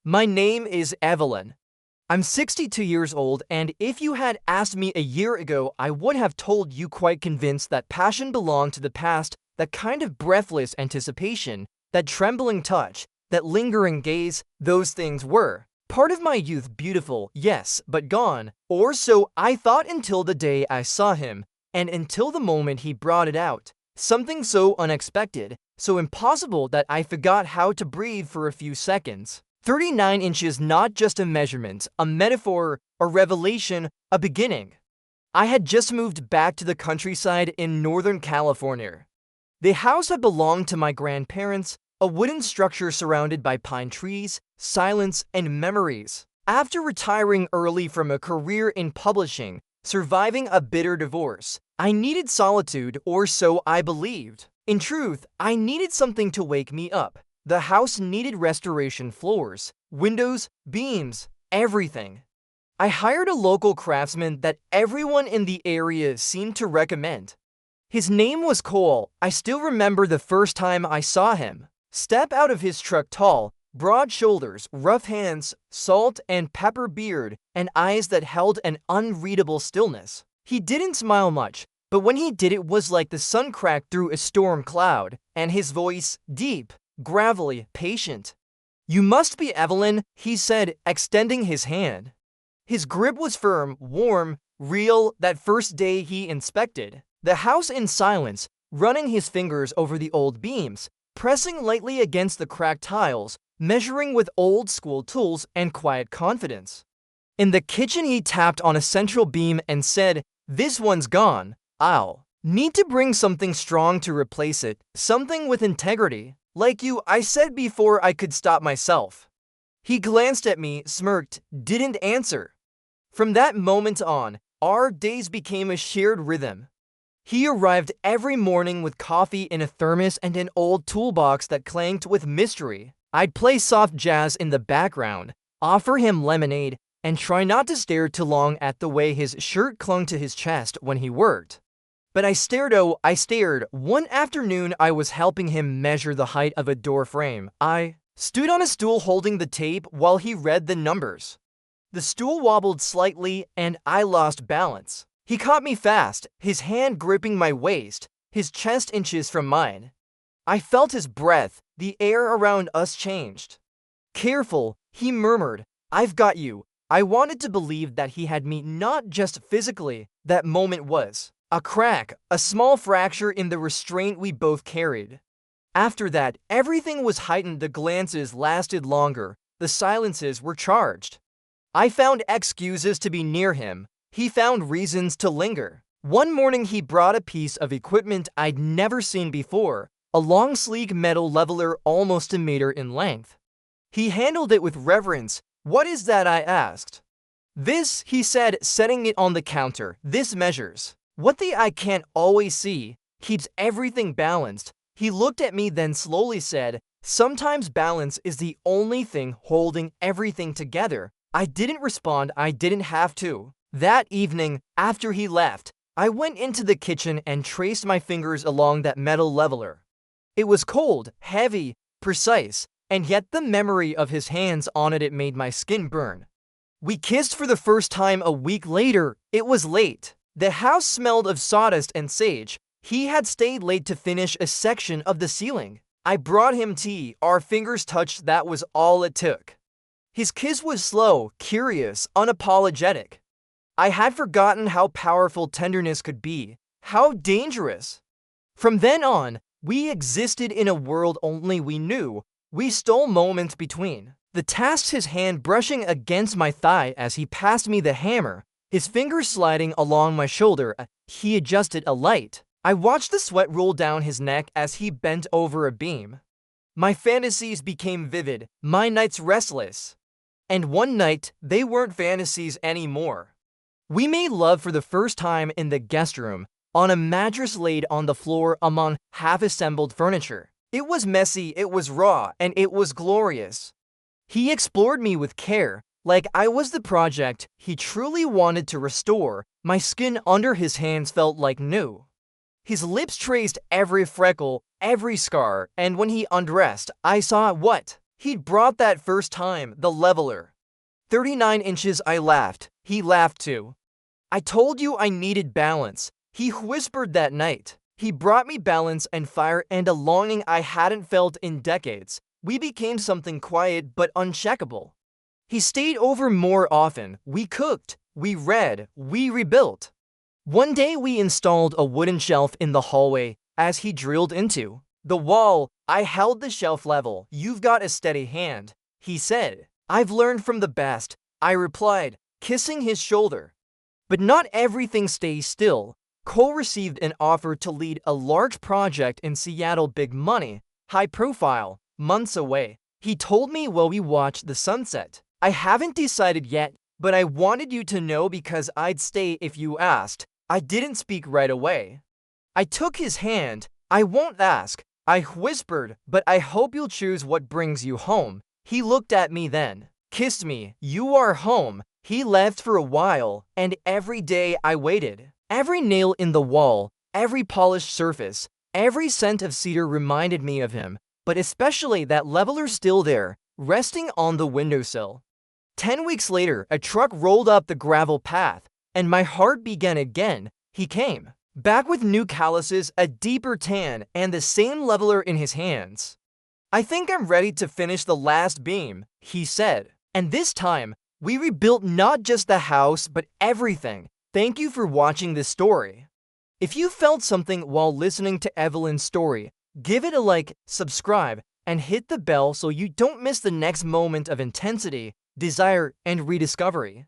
My name is Evelyn. I'm 62 years old, and if you had asked me a year ago, I would have told you quite convinced that passion belonged to the past, that kind of breathless anticipation, that trembling touch, that lingering gaze, those things were part of my youth, beautiful, yes, but gone. Or so I thought until the day I saw him, and until the moment he brought it out. Something so unexpected, so impossible that I forgot how to breathe for a few seconds. 39 inches, not just a measurement, a metaphor, a revelation, a beginning. I had just moved back to the countryside in Northern California. The house had belonged to my grandparents, a wooden structure surrounded by pine trees, silence, and memories. After retiring early from a career in publishing, surviving a bitter divorce, I needed solitude, or so I believed. In truth, I needed something to wake me up. The house needed restoration, floors, windows, beams, everything. I hired a local craftsman that everyone in the area seemed to recommend. His name was Cole. I still remember the first time I saw him. Step out of his truck, tall, broad shoulders, rough hands, salt and pepper beard, and eyes that held an unreadable stillness. He didn't smile much, but when he did, it was like the sun cracked through a storm cloud, and his voice, deep, gravelly, patient. "You must be Evelyn," he said, extending his hand. His grip was firm, warm, real. That first day he inspected the house in silence, running his fingers over the old beams, pressing lightly against the cracked tiles, measuring with old-school tools and quiet confidence. In the kitchen he tapped on a central beam and said, "This one's gone. I'll need to bring something strong to replace it, something with integrity. Like you," I said before I could stop myself. He glanced at me, smirked, didn't answer. From that moment on, our days became a shared rhythm. He arrived every morning with coffee in a thermos and an old toolbox that clanged with mystery. I'd play soft jazz in the background, offer him lemonade, and try not to stare too long at the way his shirt clung to his chest when he worked. But I stared. One afternoon I was helping him measure the height of a door frame. I stood on a stool holding the tape while he read the numbers. The stool wobbled slightly and I lost balance. He caught me fast, his hand gripping my waist, his chest inches from mine. I felt his breath, the air around us changed. "Careful," he murmured, "I've got you." I wanted to believe that he had me not just physically. That moment was a crack, a small fracture in the restraint we both carried. After that, everything was heightened. The glances lasted longer, the silences were charged. I found excuses to be near him. He found reasons to linger. One morning he brought a piece of equipment I'd never seen before, a long, sleek metal leveler almost a meter in length. He handled it with reverence. "What is that?" I asked. "This," he said, setting it on the counter. "This measures what the eye can't always see, keeps everything balanced." He looked at me, then slowly said, "Sometimes balance is the only thing holding everything together." I didn't respond. I didn't have to. That evening, after he left, I went into the kitchen and traced my fingers along that metal leveler. It was cold, heavy, precise, and yet the memory of his hands on it made my skin burn. We kissed for the first time a week later. It was late. The house smelled of sawdust and sage. He had stayed late to finish a section of the ceiling. I brought him tea. Our fingers touched. That was all it took. His kiss was slow, curious, unapologetic. I had forgotten how powerful tenderness could be, how dangerous. From then on, we existed in a world only we knew. We stole moments between the tasks, his hand brushing against my thigh as he passed me the hammer, his fingers sliding along my shoulder. He adjusted a light. I watched the sweat roll down his neck as he bent over a beam. My fantasies became vivid, my nights restless. And one night, they weren't fantasies anymore. We made love for the first time in the guest room, on a mattress laid on the floor among half-assembled furniture. It was messy, it was raw, and it was glorious. He explored me with care, like I was the project he truly wanted to restore. My skin under his hands felt like new. His lips traced every freckle, every scar, and when he undressed, I saw what He'd brought that first time, the leveler. 39 inches, I laughed. He laughed too. I told you I needed balance. He whispered that night. He brought me balance and fire and a longing I hadn't felt in decades. We became something quiet but uncheckable. He stayed over more often. We cooked. We read. We rebuilt. One day we installed a wooden shelf in the hallway as he drilled into the wall. I held the shelf level. You've got a steady hand, he said. I've learned from the best, I replied, kissing his shoulder. But not everything stays still. Cole received an offer to lead a large project in Seattle, big money, high profile, months away. He told me while we watched the sunset. I haven't decided yet, but I wanted you to know because I'd stay if you asked. I didn't speak right away. I took his hand. I won't ask, I whispered, but I hope you'll choose what brings you home. He looked at me then, kissed me. You are home. He left for a while, and every day I waited. Every nail in the wall, every polished surface, every scent of cedar reminded me of him, but especially that leveler still there, resting on the windowsill. 10 weeks later, a truck rolled up the gravel path, and my heart began again. He came, back with new calluses, a deeper tan, and the same leveler in his hands. I think I'm ready to finish the last beam, he said. And this time, we rebuilt not just the house, but everything. Thank you for watching this story. If you felt something while listening to Evelyn's story, give it a like, subscribe, and hit the bell so you don't miss the next moment of intensity, desire, and rediscovery.